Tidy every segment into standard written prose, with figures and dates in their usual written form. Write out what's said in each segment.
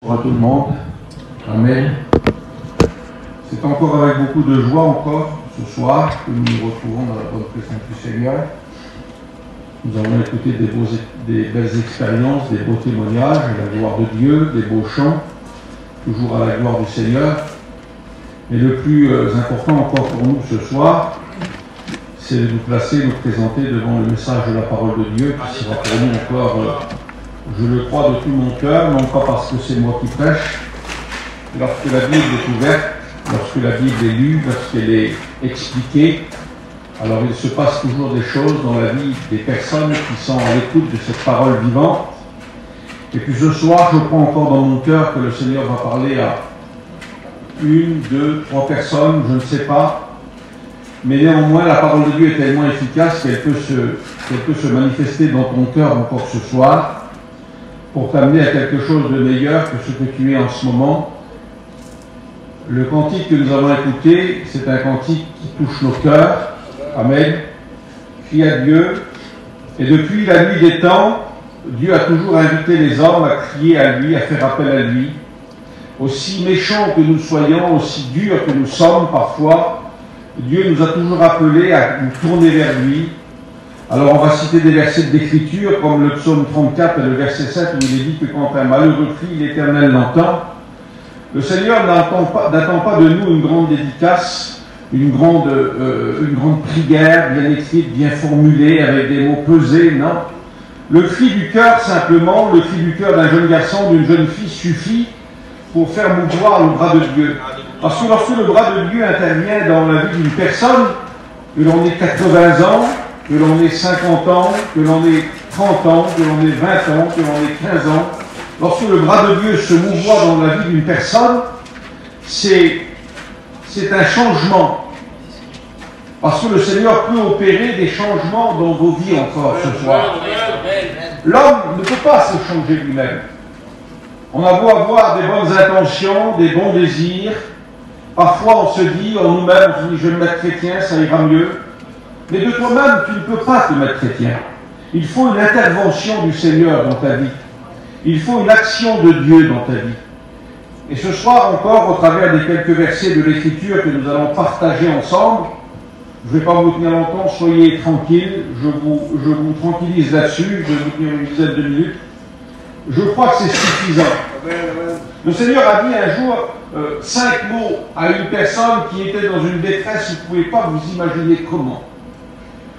Bonjour à tout le monde. Amen. C'est encore avec beaucoup de joie encore ce soir que nous nous retrouvons dans la bonne présence du Seigneur. Nous avons écouté des belles expériences, des beaux témoignages, la gloire de Dieu, des beaux chants, toujours à la gloire du Seigneur. Mais le plus important encore pour nous ce soir, c'est de nous placer, nous présenter devant le message de la parole de Dieu, qui sera pour nous encore, je le crois de tout mon cœur, non pas parce que c'est moi qui prêche, mais lorsque la Bible est ouverte, lorsque la Bible est lue, lorsqu'elle est expliquée, alors il se passe toujours des choses dans la vie des personnes qui sont à l'écoute de cette parole vivante. Et puis ce soir, je crois encore dans mon cœur que le Seigneur va parler à 1, 2, 3 personnes, je ne sais pas. Mais néanmoins, la parole de Dieu est tellement efficace qu'elle peut se manifester dans ton cœur encore ce soir pour t'amener à quelque chose de meilleur que ce que tu es en ce moment. Le cantique que nous avons écouté, c'est un cantique qui touche nos cœurs. Amen. Crie à Dieu. Et depuis la nuit des temps, Dieu a toujours invité les hommes à crier à lui, à faire appel à lui. Aussi méchants que nous soyons, aussi durs que nous sommes parfois, Dieu nous a toujours appelés à nous tourner vers lui. Alors on va citer des versets d'Écriture, comme le psaume 34 et le verset 7, où il est dit que quand un malheureux crie, l'Éternel l'entend. Le Seigneur n'attend pas de nous une grande dédicace, une grande prière bien écrite, bien formulée, avec des mots pesés, non. Le cri du cœur, simplement, le cri du cœur d'un jeune garçon, d'une jeune fille suffit pour faire mouvoir le bras de Dieu. Parce que lorsque le bras de Dieu intervient dans la vie d'une personne, que l'on ait 80 ans, que l'on ait 50 ans, que l'on ait 30 ans, que l'on ait 20 ans, que l'on ait 15 ans, lorsque le bras de Dieu se mouvoit dans la vie d'une personne, c'est un changement. Parce que le Seigneur peut opérer des changements dans vos vies encore ce soir. L'homme ne peut pas se changer lui-même. On a beau avoir des bonnes intentions, des bons désirs. Parfois, on se dit, en nous-mêmes, on se dit, je vais me mettre chrétien, ça ira mieux. Mais de toi-même, tu ne peux pas te mettre chrétien. Il faut une intervention du Seigneur dans ta vie. Il faut une action de Dieu dans ta vie. Et ce soir encore, au travers des quelques versets de l'Écriture que nous allons partager ensemble, je ne vais pas vous tenir longtemps, soyez tranquilles, je vous tranquillise là-dessus, je vais vous tenir une dizaine de minutes. Je crois que c'est suffisant. Le Seigneur a dit un jour 5 mots à une personne qui était dans une détresse, vous ne pouvez pas vous imaginer comment.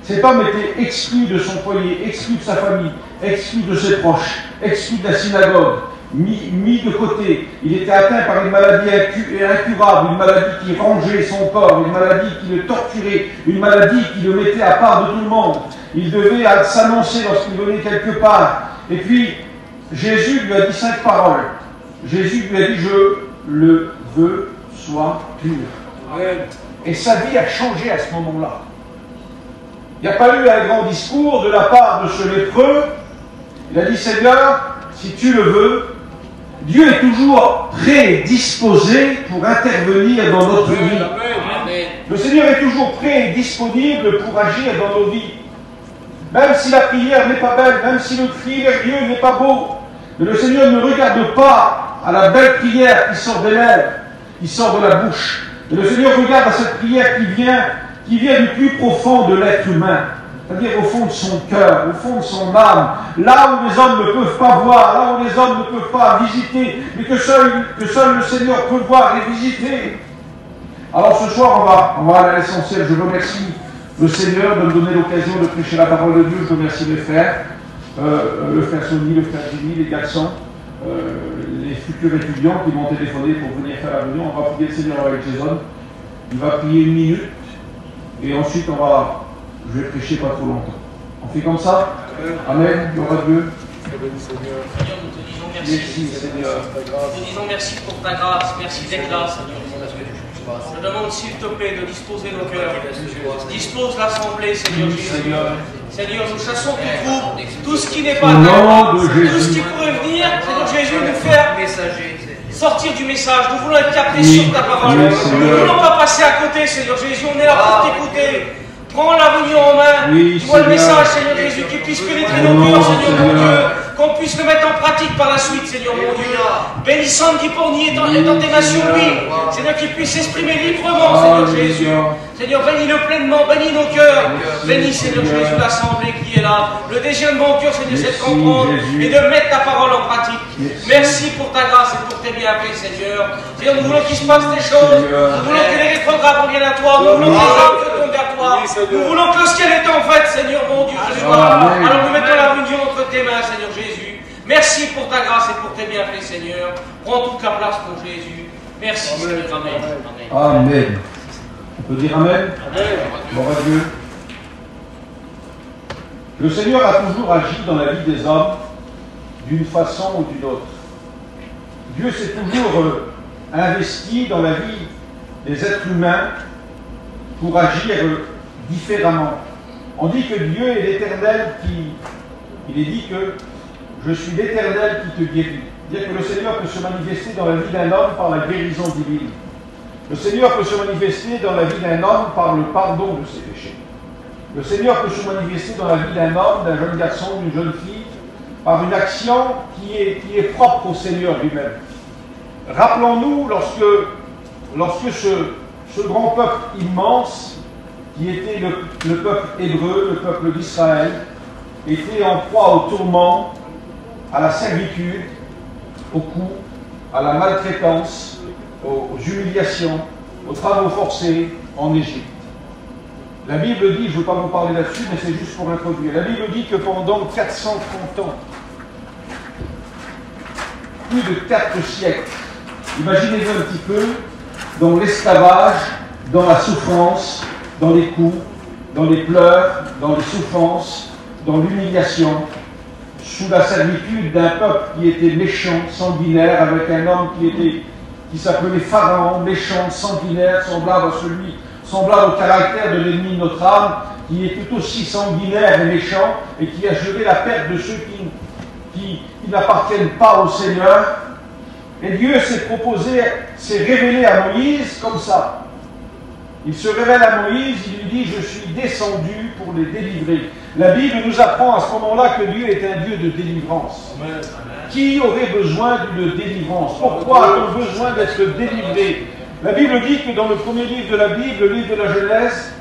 Cet homme était exclu de son foyer, exclu de sa famille, exclu de ses proches, exclu de la synagogue, mis de côté. Il était atteint par une maladie incurable, une maladie qui rongeait son corps, une maladie qui le torturait, une maladie qui le mettait à part de tout le monde. Il devait s'annoncer lorsqu'il venait quelque part. Et puis, Jésus lui a dit 5 paroles. Jésus lui a dit, je le veux, sois pur. Et sa vie a changé à ce moment-là. Il n'y a pas eu un grand discours de la part de ce lépreux. Il a dit, Seigneur, si tu le veux, Dieu est toujours prédisposé pour intervenir dans notre vie. Le Seigneur est toujours prêt et disponible pour agir dans nos vies. Même si la prière n'est pas belle, même si le cri vers Dieu n'est pas beau, mais le Seigneur ne regarde pas à la belle prière qui sort des lèvres, qui sort de la bouche. Et le Seigneur regarde à cette prière qui vient du plus profond de l'être humain, c'est-à-dire au fond de son cœur, au fond de son âme, là où les hommes ne peuvent pas voir, là où les hommes ne peuvent pas visiter, mais que seul le Seigneur peut voir et visiter. Alors ce soir, on va aller à l'essentiel. Je remercie le Seigneur de me donner l'occasion de prêcher la parole de Dieu. Je remercie mes frères, le frère Sonny, le frère Jimmy, les garçons, les futurs étudiants qui m'ont téléphoné pour venir faire la réunion. On va prier le Seigneur avec Jason. Il va prier 1 minute. Et ensuite, je vais prêcher pas trop longtemps. On fait comme ça? Amen. Gloire à Dieu. Seigneur, nous te disons merci. Seigneur. Nous te disons merci pour ta grâce. Merci d'être là, Seigneur. Je demande, s'il te plaît, de disposer nos cœurs. Dispose l'assemblée, Seigneur Jésus. Seigneur, nous chassons tout trouble, tout ce qui n'est pas d'accord, tout ce qui pourrait venir, Seigneur Jésus, nous faire sortir du message. Nous voulons être captés sur ta parole. Nous ne voulons pas passer à côté, Seigneur Jésus. On est là pour t'écouter. Prends la réunion en main. Vois le message, Seigneur Jésus, qui puisse pénétrer nos cœurs, Seigneur mon Dieu. qu'on puisse le mettre en pratique par la suite, Seigneur mon Dieu. Bénis Sandy Porny et tentez sur lui. Seigneur, qu'il puisse s'exprimer librement, Seigneur Jésus. Seigneur, bénis-le pleinement, bénis nos cœurs. Bénis, Seigneur Jésus, l'assemblée qui est là. Le désir de mon cœur, Seigneur, c'est de comprendre et de mettre ta parole en pratique. Merci pour ta grâce et pour tes bienfaits, Seigneur. Seigneur, nous voulons qu'il se passe des choses. Nous voulons que les rétrogrades reviennent à toi. Nous voulons que les âmes se tournent vers toi. Nous voulons que le ciel est en fait, Seigneur, mon Dieu, ce soir. Alors nous mettons la vision entre tes mains, Seigneur Jésus. Merci pour ta grâce et pour tes bienfaits, Seigneur. Prends toute la place pour Jésus. Merci, Seigneur. Amen. Amen. On peut dire Amen? Amen. Gloire à Dieu. Le Seigneur a toujours agi dans la vie des hommes d'une façon ou d'une autre. Dieu s'est toujours investi dans la vie des êtres humains pour agir différemment. On dit que Dieu est l'Éternel il est dit que je suis l'Éternel qui te guérit. C'est-à-dire que le Seigneur peut se manifester dans la vie d'un homme par la guérison divine. Le Seigneur peut se manifester dans la vie d'un homme par le pardon de ses péchés. Le Seigneur peut se manifester dans la vie d'un homme, d'un jeune garçon, d'une jeune fille, par une action qui est propre au Seigneur lui-même. Rappelons-nous lorsque ce grand peuple immense, qui était le peuple hébreu, le peuple d'Israël, était en proie au tourment, à la servitude, au coup, à la maltraitance, aux humiliations, aux travaux forcés en Égypte. La Bible dit, je ne veux pas vous parler là-dessus, mais c'est juste pour introduire. La Bible dit que pendant 430 ans, plus de 4 siècles, imaginez-vous un petit peu, dans l'esclavage, dans la souffrance, dans les coups, dans les pleurs, dans les souffrances, dans l'humiliation, sous la servitude d'un peuple qui était méchant, sanguinaire, avec un homme qui s'appelait Pharaon, méchant, sanguinaire, semblable au caractère de l'ennemi de notre âme, qui est tout aussi sanguinaire et méchant, et qui a juré la perte de ceux qui n'appartiennent pas au Seigneur. Et Dieu s'est révélé à Moïse comme ça. Il se révèle à Moïse, il lui dit, je suis descendu pour les délivrer. La Bible nous apprend à ce moment-là que Dieu est un Dieu de délivrance. Amen. Qui aurait besoin d'une délivrance? Pourquoi a-t-on besoin d'être délivré? La Bible dit que dans le premier livre de la Bible, le livre de la Genèse,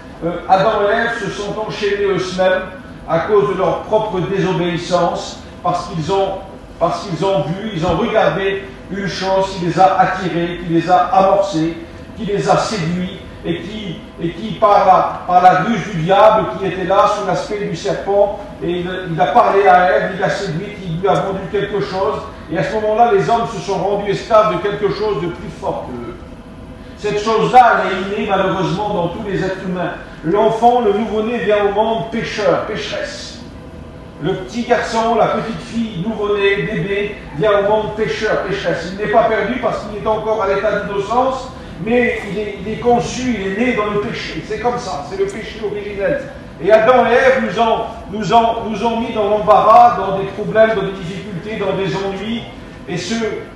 Adam et Ève se sont enchaînés eux-mêmes à cause de leur propre désobéissance, parce qu'ils ont vu, ils ont regardé une chose qui les a attirés, qui les a amorcés, qui les a séduits, et qui par la ruse du diable qui était là sous l'aspect du serpent, et il a parlé à Ève, il l'a séduite, il lui a vendu quelque chose, et à ce moment-là, les hommes se sont rendus esclaves de quelque chose de plus fort qu'eux. Cette chose-là, elle est innée malheureusement dans tous les êtres humains. L'enfant, le nouveau-né vient au monde pécheur, pécheresse. Le petit garçon, la petite fille, nouveau-né, bébé, vient au monde pécheur, pécheresse. Il n'est pas perdu parce qu'il est encore à l'état d'innocence, mais il est conçu, il est né dans le péché. C'est comme ça, c'est le péché originel. Et Adam et Ève nous ont mis dans l'embarras, dans des problèmes, dans des difficultés, dans des ennuis. Et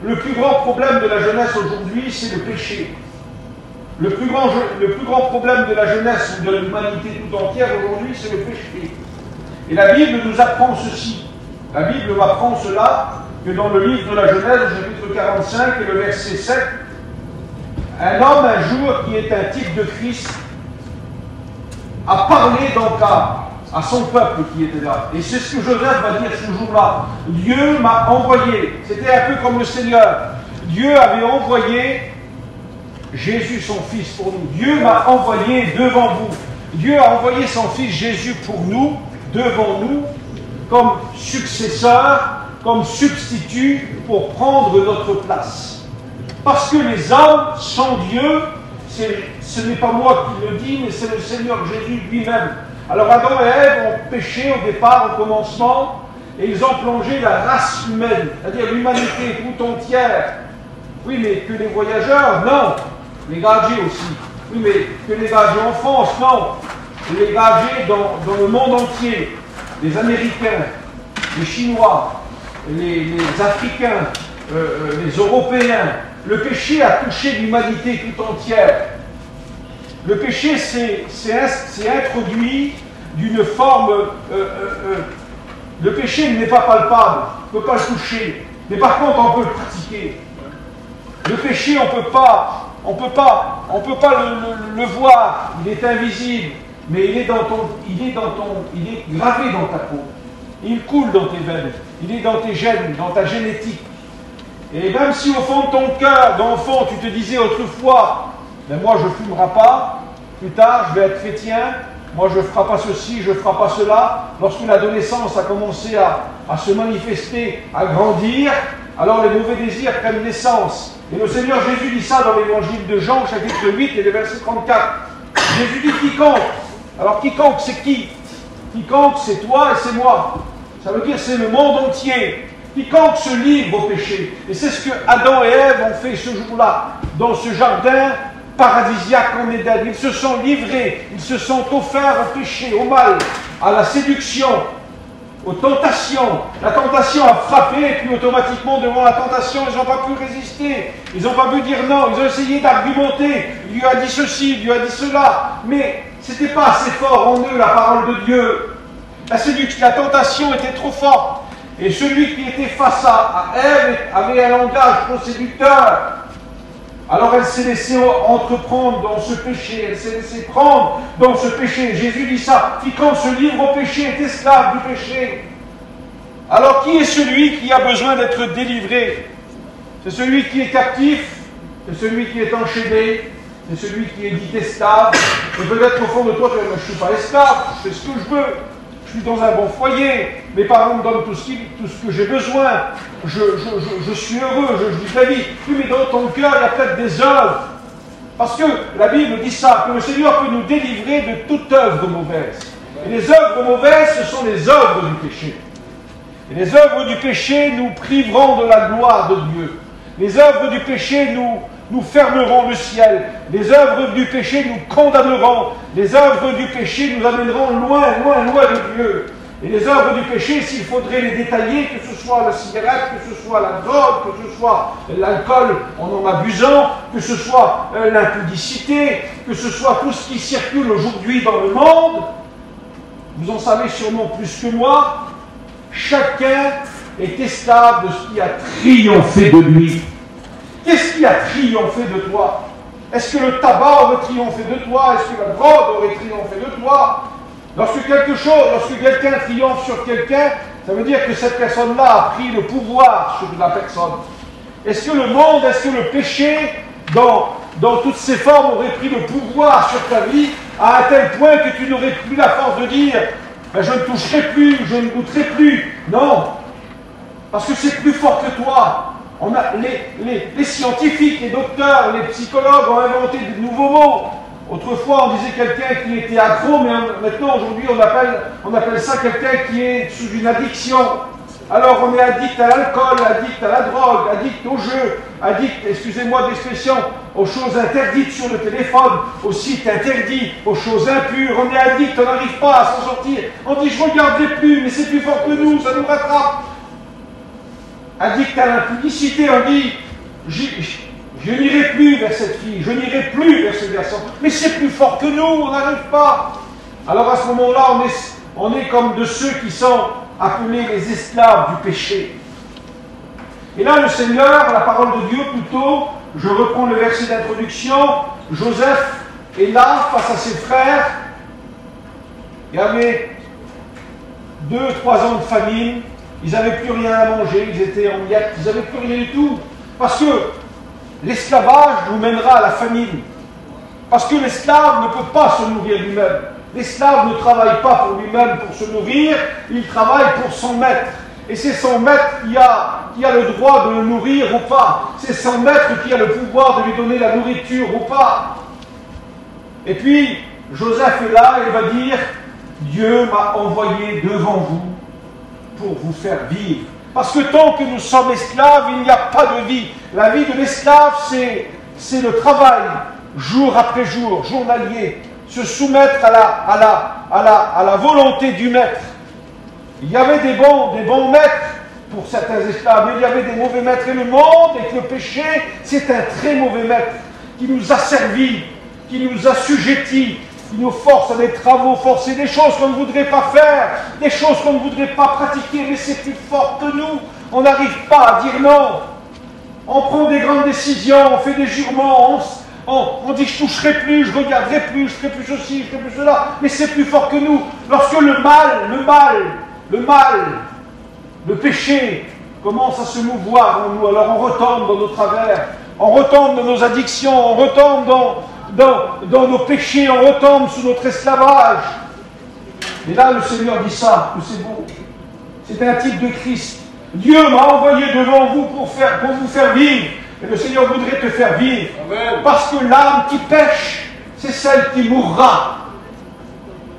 le plus grand problème de la jeunesse aujourd'hui, c'est le péché. Le plus grand problème de la jeunesse ou de l'humanité tout entière aujourd'hui, c'est le péché. Et la Bible nous apprend ceci. La Bible m'apprend cela, que dans le livre de la Genèse, au chapitre 45 et le verset 7, un homme un jour qui est un type de Christ a parlé donc à son peuple qui était là. Et c'est ce que Joseph va dire ce jour-là. Dieu m'a envoyé. C'était un peu comme le Seigneur. Dieu avait envoyé Jésus, son Fils, pour nous. Dieu m'a envoyé devant vous. Dieu a envoyé son Fils Jésus pour nous, devant nous, comme successeur, comme substitut pour prendre notre place. Parce que les hommes sans Dieu, ce n'est pas moi qui le dis, mais c'est le Seigneur Jésus lui-même. Alors Adam et Ève ont péché au départ, au commencement, et ils ont plongé la race humaine, c'est-à-dire l'humanité tout entière. Oui, mais que les voyageurs, non. Les gadgets aussi. Oui, mais que les gadgets en France, non. Les gadgets dans le monde entier. Les Américains, les Chinois, les Africains, les Européens. Le péché a touché l'humanité tout entière. Le péché s'est introduit d'une forme... le péché n'est pas palpable. on ne peut pas le toucher. Mais par contre, on peut le pratiquer. Le péché, on peut pas le voir. Il est invisible, mais il est gravé dans ta peau. Il coule dans tes veines. Il est dans tes gènes, dans ta génétique. Et même si au fond de ton cœur, d'enfant, tu te disais autrefois, mais moi je ne fumerai pas, plus tard je vais être chrétien, moi je ne ferai pas ceci, je ne ferai pas cela, lorsque l'adolescence a commencé à se manifester, à grandir, alors les mauvais désirs prennent naissance. Et le Seigneur Jésus dit ça dans l'évangile de Jean, chapitre 8 et le verset 34. Jésus dit quiconque. Alors quiconque, c'est qui? Quiconque, c'est toi et c'est moi. Ça veut dire c'est le monde entier. Quiconque se livre au péché. Et c'est ce que Adam et Ève ont fait ce jour-là, dans ce jardin paradisiaque en Éden. Ils se sont livrés, ils se sont offerts au péché, au mal, à la séduction, aux tentations. La tentation a frappé, et puis automatiquement, devant la tentation, ils n'ont pas pu résister. Ils n'ont pas pu dire non. Ils ont essayé d'argumenter. Il lui a dit ceci, il lui a dit cela. Mais ce n'était pas assez fort en eux, la parole de Dieu. La tentation était trop forte. Et celui qui était face à Ève avait un langage trop séducteur. Alors elle s'est laissée entreprendre dans ce péché, elle s'est laissée prendre dans ce péché. Jésus dit ça, quiconque se livre au péché est esclave du péché. Alors qui est celui qui a besoin d'être délivré? C'est celui qui est captif, c'est celui qui est enchaîné, c'est celui qui est dit esclave. Et peut-être au fond de toi, tu dis, mais je ne suis pas esclave, je fais ce que je veux. Je suis dans un bon foyer, mes parents me donnent tout ce que j'ai besoin, je suis heureux, je vis la vie. Oui, mais dans ton cœur, il y a peut-être des œuvres. Parce que la Bible dit ça, que le Seigneur peut nous délivrer de toute œuvre mauvaise. Et les œuvres mauvaises, ce sont les œuvres du péché. Et les œuvres du péché nous priveront de la gloire de Dieu. Les œuvres du péché nous fermeront le ciel. Les œuvres du péché nous condamneront. Les œuvres du péché nous amèneront loin, loin, loin de Dieu. Et les œuvres du péché, s'il faudrait les détailler, que ce soit la cigarette, que ce soit la drogue, que ce soit l'alcool en abusant, que ce soit l'impudicité, que ce soit tout ce qui circule aujourd'hui dans le monde, vous en savez sûrement plus que moi, chacun est esclave de ce qui a triomphé de lui. Qu'est-ce qui a triomphé de toi? Est-ce que le tabac aurait triomphé de toi? Est-ce que la drogue aurait triomphé de toi? Lorsque quelqu'un triomphe sur quelqu'un, ça veut dire que cette personne-là a pris le pouvoir sur la personne. Est-ce que le monde, est-ce que le péché, dans toutes ses formes, aurait pris le pouvoir sur ta vie à un tel point que tu n'aurais plus la force de dire ben, je ne toucherai plus, je ne goûterai plus? Non, parce que c'est plus fort que toi. Les scientifiques, les docteurs, les psychologues ont inventé de nouveaux mots. Autrefois, on disait quelqu'un qui était accro, mais maintenant, aujourd'hui, on appelle ça quelqu'un qui est sous une addiction. Alors, on est addict à l'alcool, addict à la drogue, addict au jeu, addict, excusez-moi d'expression, aux choses interdites sur le téléphone, aux sites interdits, aux choses impures. On est addict, on n'arrive pas à s'en sortir. On dit, je ne regarderai plus, mais c'est plus fort que nous, ça nous rattrape. Addict à l'impudicité, on dit, je n'irai plus vers cette fille, je n'irai plus vers ce garçon. Mais c'est plus fort que nous, on n'arrive pas. Alors à ce moment-là, on est comme de ceux qui sont appelés les esclaves du péché. Et là, le Seigneur, la parole de Dieu plutôt, je reprends le verset d'introduction, Joseph est là face à ses frères, il y avait 2-3 ans de famine, ils n'avaient plus rien à manger, ils étaient en miettes, ils n'avaient plus rien du tout. Parce que l'esclavage nous mènera à la famine. Parce que l'esclave ne peut pas se nourrir lui-même. L'esclave ne travaille pas pour lui-même pour se nourrir, il travaille pour son maître. Et c'est son maître qui a le droit de le nourrir ou pas. C'est son maître qui a le pouvoir de lui donner la nourriture ou pas. Et puis, Joseph est là et va dire, Dieu m'a envoyé devant vous pour vous faire vivre. Parce que tant que nous sommes esclaves, il n'y a pas de vie. La vie de l'esclave, c'est le travail, jour après jour, journalier, se soumettre à la volonté du maître. Il y avait des bons maîtres pour certains esclaves, mais il y avait des mauvais maîtres. Et le monde, et le péché, c'est un très mauvais maître qui nous a servi, qui nous a sujettis, qui nous force à des travaux forcés, des choses qu'on ne voudrait pas faire, des choses qu'on ne voudrait pas pratiquer, mais c'est plus fort que nous. On n'arrive pas à dire non. On prend des grandes décisions, on fait des jurements, on dit je toucherai plus, je regarderai plus, je ferai plus ceci, je ferai plus cela, mais c'est plus fort que nous. Lorsque le péché commence à se mouvoir en nous, alors on retombe dans nos travers, on retombe dans nos addictions, on retombe dans nos péchés, on retombe sous notre esclavage. Et là, le Seigneur dit ça, que c'est beau. C'est un type de Christ. Dieu m'a envoyé devant vous pour vous faire vivre. Et le Seigneur voudrait te faire vivre. Amen. Parce que l'âme qui pêche, c'est celle qui mourra.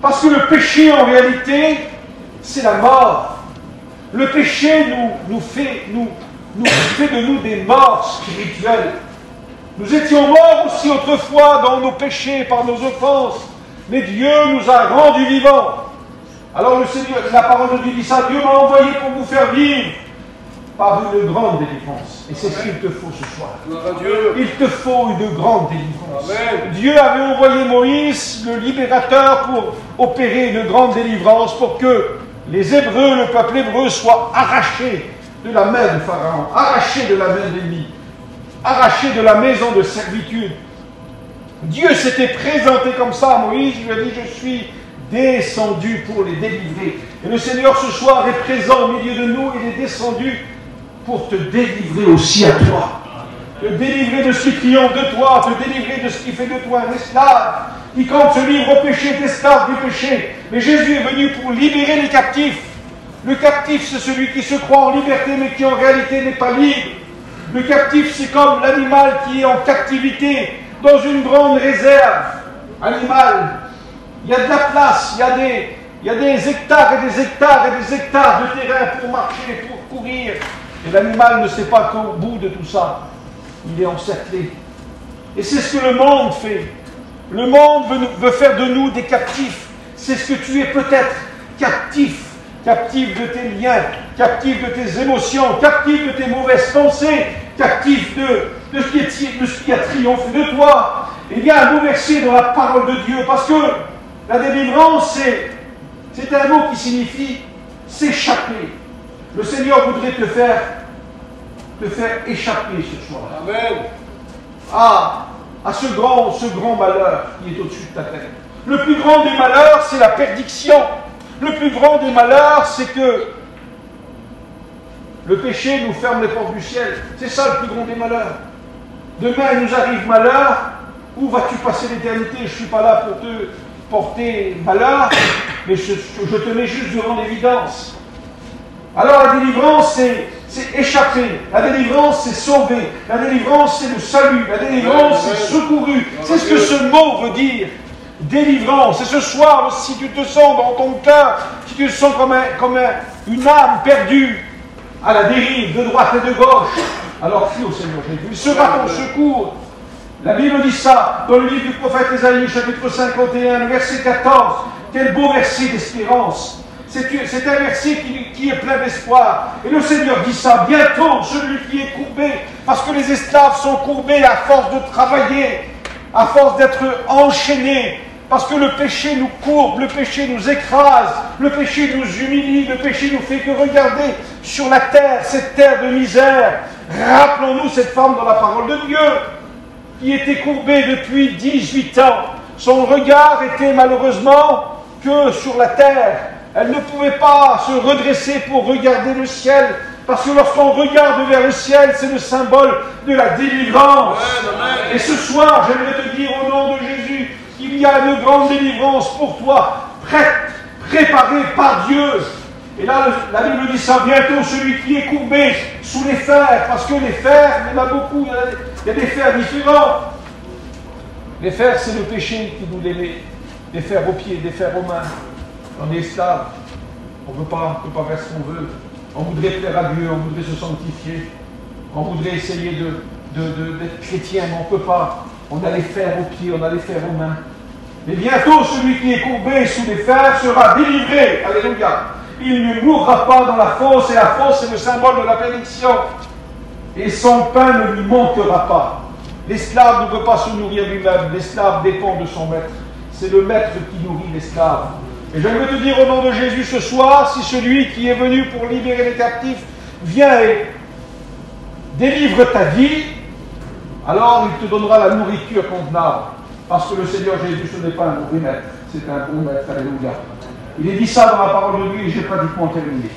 Parce que le péché, en réalité, c'est la mort. Le péché nous fait de nous des morts spirituels. Nous étions morts aussi autrefois dans nos péchés, par nos offenses. Mais Dieu nous a rendus vivants. Alors le Seigneur, la parole de Dieu dit ça, Dieu m'a envoyé pour vous faire vivre par une grande délivrance. Et c'est ce qu'il te faut ce soir. Il te faut une grande délivrance. Amen. Dieu avait envoyé Moïse, le libérateur, pour opérer une grande délivrance, pour que les Hébreux, le peuple hébreu, soient arrachés de la main de Pharaon, arrachés de la main d'ennemi, arrachés de la maison de servitude. Dieu s'était présenté comme ça à Moïse, il lui a dit, je suis descendu pour les délivrer. Et le Seigneur ce soir est présent au milieu de nous, il est descendu pour te délivrer aussi à toi. Te délivrer de ce qui triomphe de toi, te délivrer de ce qui fait de toi un esclave. Quiconque se livre au péché est esclave du péché. Mais Jésus est venu pour libérer les captifs. Le captif, c'est celui qui se croit en liberté, mais qui en réalité n'est pas libre. Le captif, c'est comme l'animal qui est en captivité, dans une grande réserve animale. Il y a de la place, il y a des hectares et des hectares et des hectares de terrain pour marcher, pour courir. Et l'animal ne sait pas qu'au bout de tout ça, il est encerclé. Et c'est ce que le monde fait. Le monde veut faire de nous des captifs. C'est ce que tu es peut-être, captif. Captif de tes liens, captif de tes émotions, captif de tes mauvaises pensées, captif de ce qui a triomphé de toi. Il y a un beau verset dans la parole de Dieu, parce que la délivrance, c'est un mot qui signifie s'échapper. Le Seigneur voudrait te faire échapper ce soir. Amen. À ce grand malheur qui est au-dessus de ta tête. Le plus grand des malheurs, c'est la perdition. Le plus grand des malheurs, c'est que le péché nous ferme les portes du ciel. C'est ça le plus grand des malheurs. Demain, il nous arrive malheur. Où vas-tu passer l'éternité? Je ne suis pas là pour te porter malheur, mais je te mets juste devant l'évidence. Alors la délivrance, c'est échapper. La délivrance, c'est sauver. La délivrance, c'est le salut. La délivrance, c'est secouru. C'est ce que ce mot veut dire. Délivrance. Et ce soir, si tu te sens dans ton cœur, si tu te sens comme une âme perdue, à la dérive, de droite et de gauche, alors crie au Seigneur Jésus. Il sera ton secours. La Bible dit ça dans le livre du prophète Ésaïe, chapitre 51, le verset 14. Quel beau verset d'espérance. C'est un verset qui est plein d'espoir. Et le Seigneur dit ça, bientôt, celui qui est courbé, parce que les esclaves sont courbés à force de travailler, à force d'être enchaînés, parce que le péché nous courbe, le péché nous écrase, le péché nous humilie, le péché nous fait que regarder sur la terre, cette terre de misère. Rappelons-nous cette femme dans la parole de Dieu, qui était courbée depuis 18 ans. Son regard était malheureusement que sur la terre. Elle ne pouvait pas se redresser pour regarder le ciel, parce que lorsqu'on regarde vers le ciel, c'est le symbole de la délivrance. Et ce soir, j'aimerais te dire au nom de Jésus qu'il y a une grande délivrance pour toi, prête, préparée par Dieu. Et là, la Bible dit ça, bientôt celui qui est courbé sous les fers, parce que les fers, il y en a beaucoup, il y a des fers différents. Les fers, c'est le péché qui nous les met. Des fers aux pieds, des fers aux mains. On est esclave. On ne peut pas faire ce qu'on veut. On voudrait plaire à Dieu, on voudrait se sanctifier. On voudrait essayer d'être chrétien, mais on ne peut pas. On a les fers aux pieds, on a les fers aux mains. Mais bientôt, celui qui est courbé sous les fers sera délivré. Alléluia. Il ne mourra pas dans la fosse, et la fosse, c'est le symbole de la bénédiction. Et son pain ne lui manquera pas. L'esclave ne peut pas se nourrir lui-même. L'esclave dépend de son maître. C'est le maître qui nourrit l'esclave. Et j'aimerais te dire au nom de Jésus ce soir, si celui qui est venu pour libérer les captifs viens et délivre ta vie, alors il te donnera la nourriture convenable. Parce que le Seigneur Jésus, ce n'est pas un mauvais maître, c'est un bon maître. Alléluia. Il est dit ça dans la parole de Dieu et j'ai pratiquement terminé.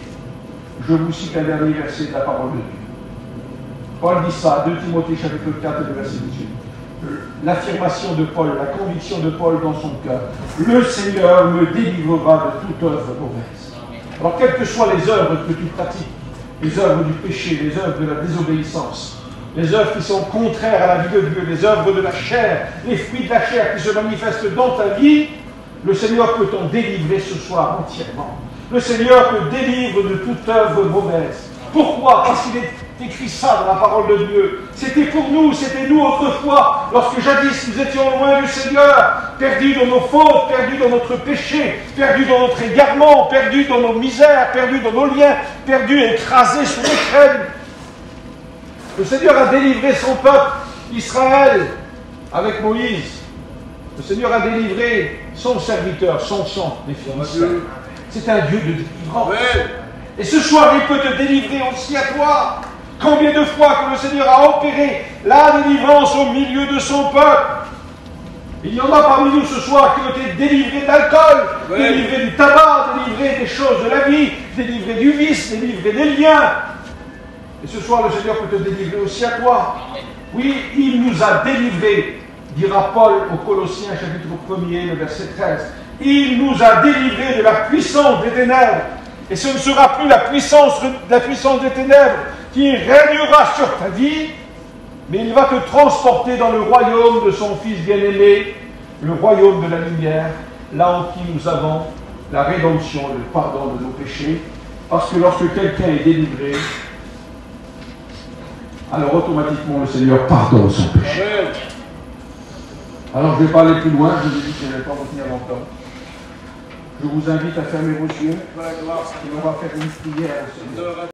Je vous cite un dernier verset de la parole de Dieu. Paul dit ça, 2 Timothée chapitre 4 et verset 18. L'affirmation de Paul, la conviction de Paul dans son cœur. Le Seigneur me délivrera de toute œuvre mauvaise. Alors, quelles que soient les œuvres que tu pratiques, les œuvres du péché, les œuvres de la désobéissance, les œuvres qui sont contraires à la vie de Dieu, les œuvres de la chair, les fruits de la chair qui se manifestent dans ta vie, le Seigneur peut t'en délivrer ce soir entièrement. Le Seigneur te délivre de toute œuvre mauvaise. Pourquoi? Parce qu'il est écrit ça dans la parole de Dieu. C'était pour nous, c'était nous autrefois, lorsque jadis nous étions loin du Seigneur, perdus dans nos fautes, perdus dans notre péché, perdus dans notre égarement, perdus dans nos misères, perdus dans nos liens, perdus et écrasés sous les chaînes. Le Seigneur a délivré son peuple, Israël, avec Moïse. Le Seigneur a délivré son serviteur, son sang, les Philistins. C'est un Dieu de délivrance. Et ce soir, il peut te délivrer aussi à toi. Combien de fois que le Seigneur a opéré la délivrance au milieu de son peuple. Il y en a parmi nous ce soir qui ont été délivrés d'alcool, délivrés du tabac, délivrés des choses de la vie, délivrés du vice, délivrés des liens. Et ce soir, le Seigneur peut te délivrer aussi à toi. Oui, il nous a délivrés, dira Paul aux Colossiens, chapitre 1er, le verset 13. Il nous a délivrés de la puissance des ténèbres. Et ce ne sera plus la puissance des ténèbres qui régnera sur ta vie, mais il va te transporter dans le royaume de son Fils bien-aimé, le royaume de la lumière, là où nous avons la rédemption, le pardon de nos péchés. Parce que lorsque quelqu'un est délivré, alors automatiquement le Seigneur pardonne son péché. Alors je ne vais pas aller plus loin, je vous ai dit que je ne vais pas retenir longtemps. Je vous invite à fermer vos yeux et on va faire une prière au Seigneur.